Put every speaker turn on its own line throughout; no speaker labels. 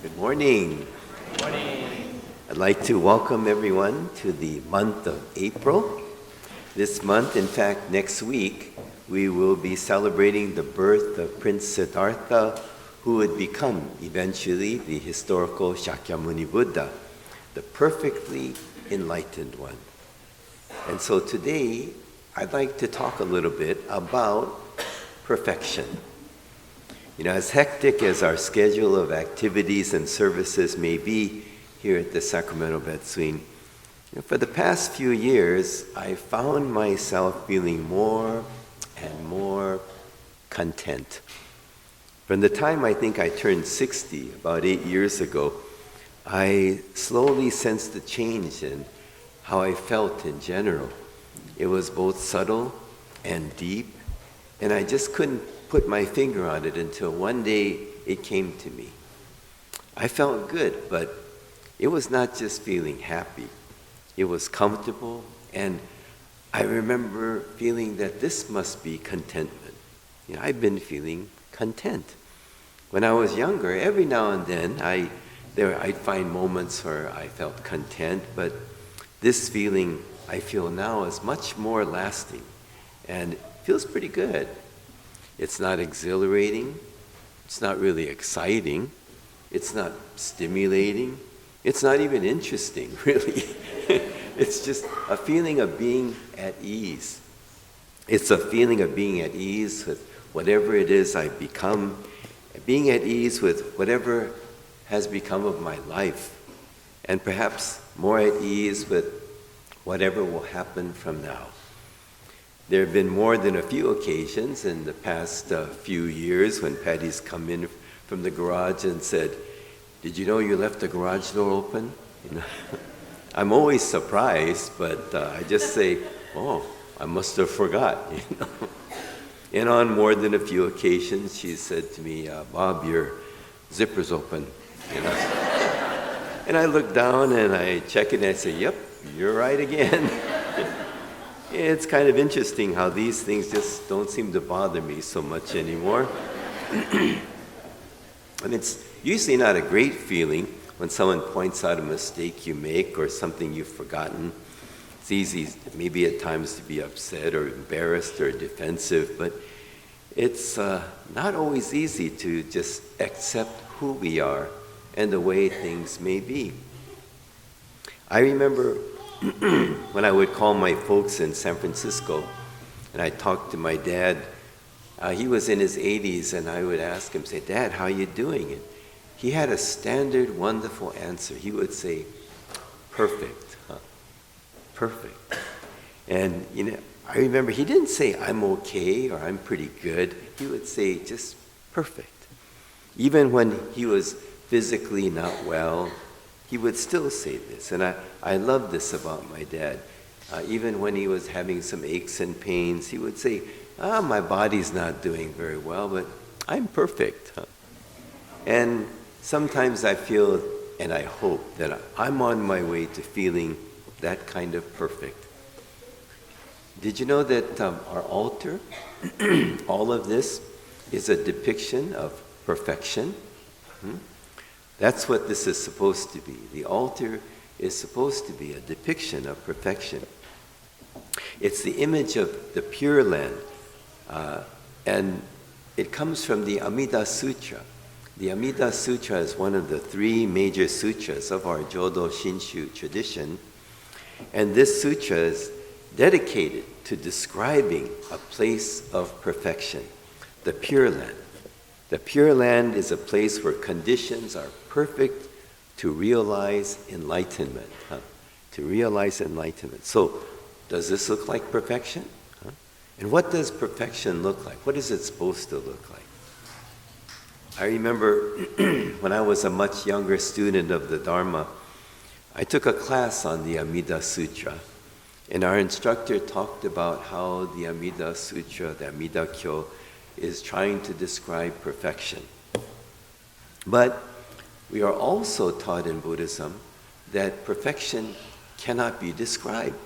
Good morning.
Good morning.
I'd like to welcome everyone to the month of April. This month, in fact, next week, we will be celebrating the birth of Prince Siddhartha, who would become eventually the historical Shakyamuni Buddha, the perfectly enlightened one. And so today, I'd like to talk a little bit about perfection. As hectic as our schedule of activities and services may be here at the Sacramento Betsuin, for the past few years, I found myself feeling more and more content. From the time I think I turned 60, about 8 years ago, I slowly sensed a change in how I felt in general. It was both subtle and deep, and I just couldn't put my finger on it until one day it came to me. I felt good, but it was not just feeling happy. It was comfortable, and I remember feeling that this must be contentment. I've been feeling content. When I was younger, every now and then I'd find moments where I felt content, but this feeling I feel now is much more lasting, and it feels pretty good. It's not exhilarating, it's not really exciting, it's not stimulating, it's not even interesting, really. It's just a feeling of being at ease. It's a feeling of being at ease with whatever it is I've become, being at ease with whatever has become of my life, and perhaps more at ease with whatever will happen from now. There have been more than a few occasions in the past few years when Patty's come in from the garage and said, "Did you know you left the garage door open?" I'm always surprised, but I just say, "Oh, I must have forgot." And on more than a few occasions, she said to me, "Bob, your zipper's open." And I look down and I check it and I say, "Yep, you're right again." It's kind of interesting how these things just don't seem to bother me so much anymore. And it's usually not a great feeling when someone points out a mistake you make or something you've forgotten. It's easy maybe at times to be upset or embarrassed or defensive, but it's not always easy to just accept who we are and the way things may be. I remember when I would call my folks in San Francisco and I talked to my dad. He was in his 80s, and I would ask him, say, "Dad, how you doing?" And he had a standard, wonderful answer. He would say, "Perfect, huh? Perfect." And I remember he didn't say, "I'm okay" or "I'm pretty good." He would say, just perfect. Even when he was physically not well, he would still say this, and I love this about my dad. Even when he was having some aches and pains, he would say, "My body's not doing very well, but I'm perfect." And sometimes I feel, and I hope, that I'm on my way to feeling that kind of perfect. Did you know that our altar, all of this, is a depiction of perfection? That's what this is supposed to be. The altar is supposed to be a depiction of perfection. It's the image of the Pure Land, and it comes from the Amida Sutra. The Amida Sutra is one of the 3 major sutras of our Jodo Shinshu tradition, and this sutra is dedicated to describing a place of perfection, the Pure Land. The Pure Land is a place where conditions are perfect to realize enlightenment. To realize enlightenment. So, does this look like perfection? And what does perfection look like? What is it supposed to look like? I remember when I was a much younger student of the Dharma, I took a class on the Amida Sutra. And our instructor talked about how the Amida Sutra, the Amida Kyo, is trying to describe perfection. But we are also taught in Buddhism that perfection cannot be described.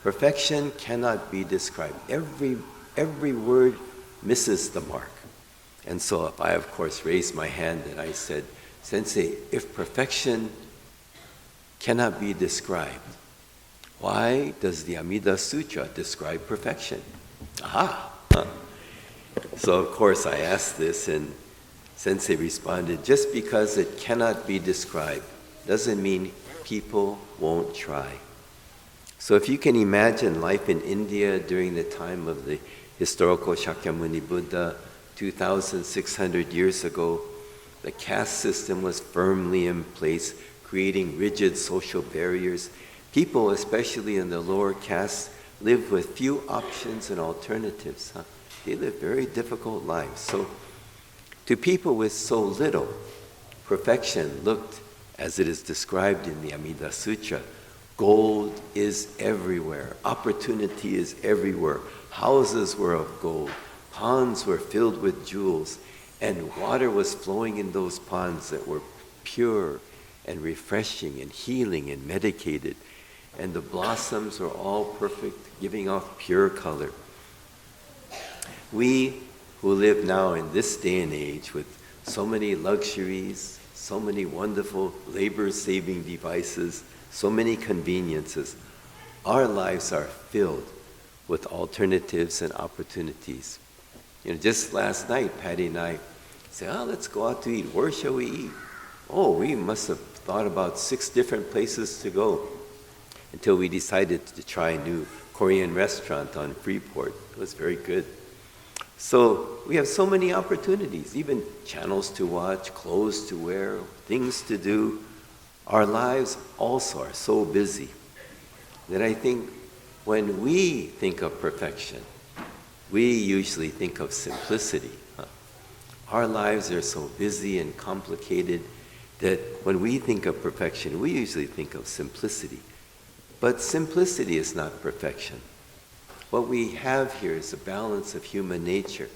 Perfection cannot be described. Every word misses the mark. And so if I, of course, raised my hand and I said, Sensei, if perfection cannot be described, why does the Amida Sutra describe perfection? Aha! Huh. So of course I asked this, and Sensei responded, just because it cannot be described doesn't mean people won't try. So if you can imagine life in India during the time of the historical Shakyamuni Buddha, 2,600 years ago, the caste system was firmly in place, creating rigid social barriers. People, especially in the lower castes, lived with few options and alternatives. They lived very difficult lives. So to people with so little, perfection looked as it is described in the Amida Sutra. Gold is everywhere. Opportunity is everywhere. Houses were of gold. Ponds were filled with jewels. And water was flowing in those ponds that were pure and refreshing and healing and medicated. And the blossoms were all perfect, giving off pure color. We who live now in this day and age with so many luxuries, so many wonderful labor-saving devices, so many conveniences, our lives are filled with alternatives and opportunities. Just last night, Patty and I said, let's go out to eat. Where shall we eat? We must have thought about 6 different places to go until we decided to try a new Korean restaurant on Freeport. It was very good. So we have so many opportunities, even channels to watch, clothes to wear, things to do. Our lives also are so busy that I think when we think of perfection, we usually think of simplicity. Our lives are so busy and complicated that when we think of perfection, we usually think of simplicity. But simplicity is not perfection. What we have here is a balance of human nature.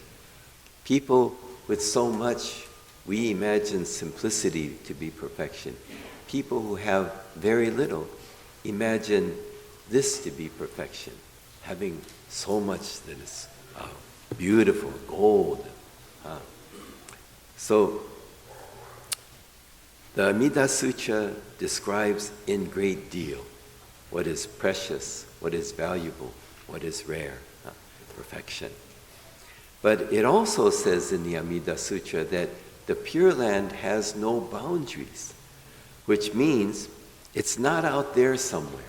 People with so much, we imagine simplicity to be perfection. People who have very little imagine this to be perfection, having so much that is beautiful, gold. So the Amida Sutra describes in great deal what is precious, what is valuable, what is rare, perfection. But it also says in the Amida Sutra that the Pure Land has no boundaries, which means it's not out there somewhere.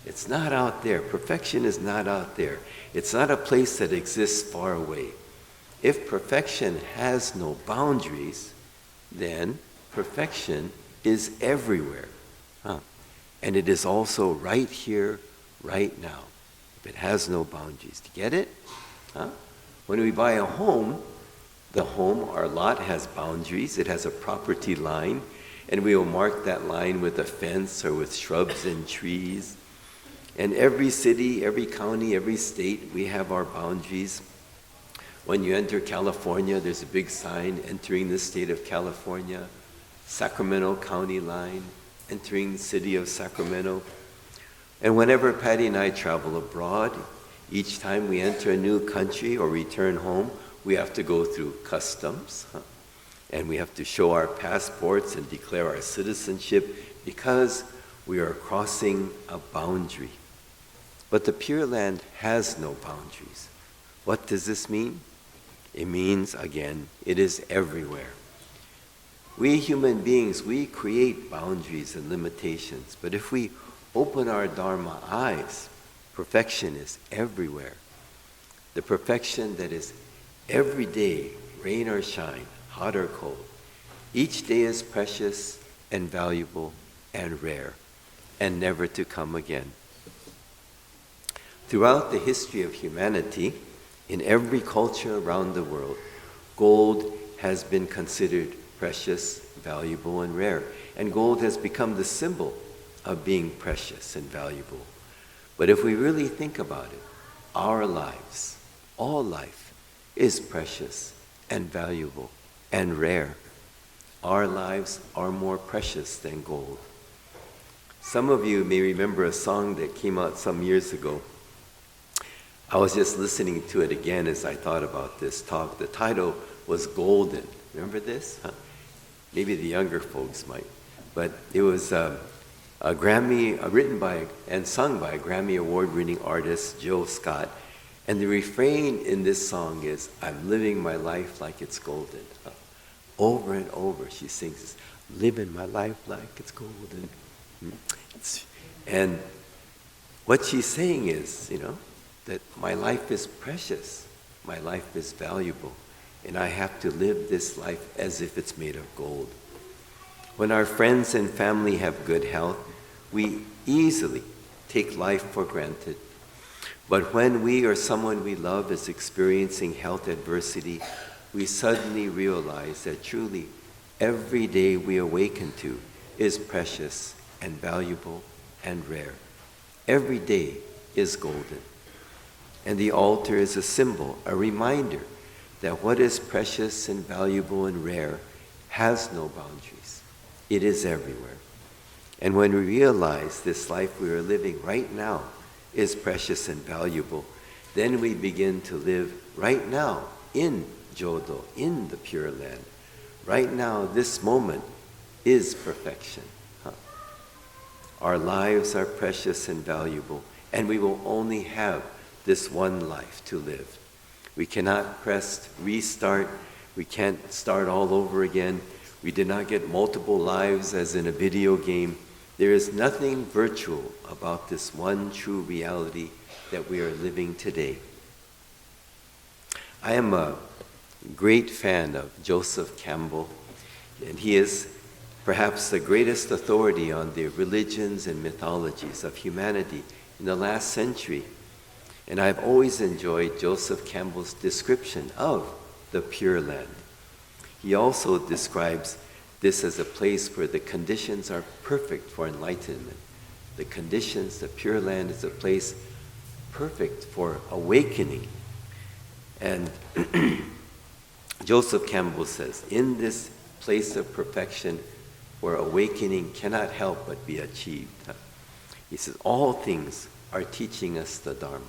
It's not out there. Perfection is not out there. It's not a place that exists far away. If perfection has no boundaries, then perfection is everywhere. And it is also right here, right now. If it has no boundaries. Do you get it? When we buy a home, our lot has boundaries. It has a property line, and we will mark that line with a fence or with shrubs and trees. And every city, every county, every state, we have our boundaries. When you enter California, there's a big sign entering the state of California, Sacramento County line, entering the city of Sacramento. And whenever Patty and I travel abroad, each time we enter a new country or return home, we have to go through customs. And we have to show our passports and declare our citizenship because we are crossing a boundary. But the Pure Land has no boundaries. What does this mean? It means, again, it is everywhere. We human beings, we create boundaries and limitations. But if we open our Dharma eyes, perfection is everywhere. The perfection that is every day, rain or shine, hot or cold. Each day is precious and valuable and rare and never to come again. Throughout the history of humanity, in every culture around the world, gold has been considered precious, valuable, and rare. And gold has become the symbol of being precious and valuable. But if we really think about it, our lives, all life, is precious and valuable and rare. Our lives are more precious than gold. Some of you may remember a song that came out some years ago. I was just listening to it again as I thought about this talk. The title was Golden. Remember this? Maybe the younger folks might. But it was a Grammy, written by and sung by a Grammy Award-winning artist, Jill Scott. And the refrain in this song is, "I'm living my life like it's golden." Over and over she sings, "Living my life like it's golden." And what she's saying is, that my life is precious, my life is valuable, and I have to live this life as if it's made of gold. When our friends and family have good health, we easily take life for granted. But when we or someone we love is experiencing health adversity, we suddenly realize that truly every day we awaken to is precious and valuable and rare. Every day is golden. And the altar is a symbol, a reminder that what is precious and valuable and rare has no boundaries. It is everywhere. And when we realize this life we are living right now is precious and valuable, then we begin to live right now in Jodo, in the Pure Land. Right now, this moment is perfection. Our lives are precious and valuable, and we will only have this one life to live. We cannot press restart. We can't start all over again. We did not get multiple lives as in a video game. There is nothing virtual about this one true reality that we are living today. I am a great fan of Joseph Campbell, and he is perhaps the greatest authority on the religions and mythologies of humanity in the last century. And I've always enjoyed Joseph Campbell's description of the Pure Land. He also describes this as a place where the conditions are perfect for enlightenment. The conditions, the Pure Land is a place perfect for awakening. And Joseph Campbell says, in this place of perfection where awakening cannot help but be achieved, he says, all things are teaching us the Dharma.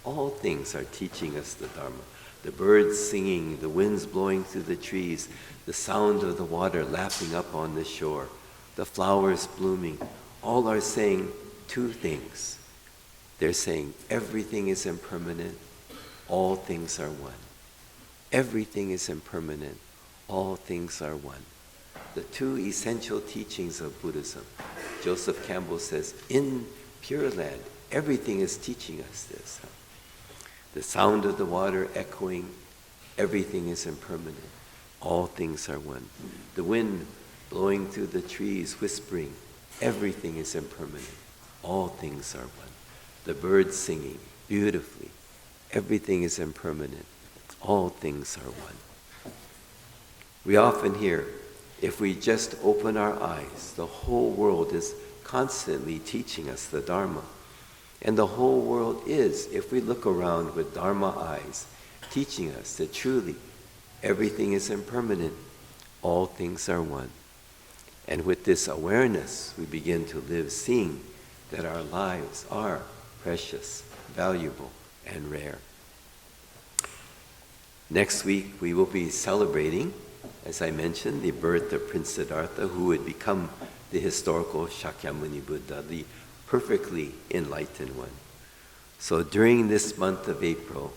All things are teaching us the Dharma. The birds singing, the winds blowing through the trees, the sound of the water lapping up on the shore, the flowers blooming, all are saying two things. They're saying everything is impermanent, all things are one. Everything is impermanent, all things are one. The two essential teachings of Buddhism. Joseph Campbell says, in Pure Land, everything is teaching us this. The sound of the water echoing, everything is impermanent. All things are one. The wind blowing through the trees, whispering, everything is impermanent. All things are one. The birds singing beautifully, everything is impermanent. All things are one. We often hear, if we just open our eyes, the whole world is constantly teaching us the Dharma. And the whole world is, if we look around with Dharma eyes, teaching us that truly everything is impermanent, all things are one. And with this awareness, we begin to live seeing that our lives are precious, valuable, and rare. Next week, we will be celebrating, as I mentioned, the birth of Prince Siddhartha, who would become the historical Shakyamuni Buddha, the perfectly enlightened one. So during this month of April,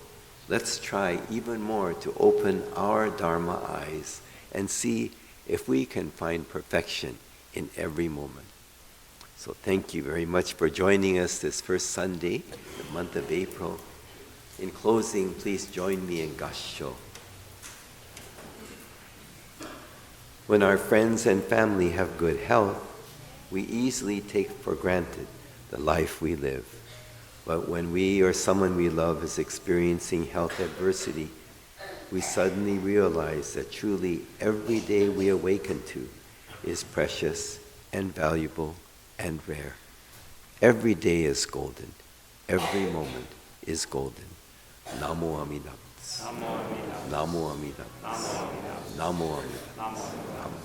let's try even more to open our Dharma eyes and see if we can find perfection in every moment. So thank you very much for joining us this first Sunday, the month of April. In closing, please join me in Gassho. When our friends and family have good health, we easily take for granted the life we live. But when we or someone we love is experiencing health adversity, we suddenly realize that truly every day we awaken to is precious and valuable and rare. Every day is golden. Every moment is golden. Namo Amida. Namo Amida. Namo Amida. Namo Amida.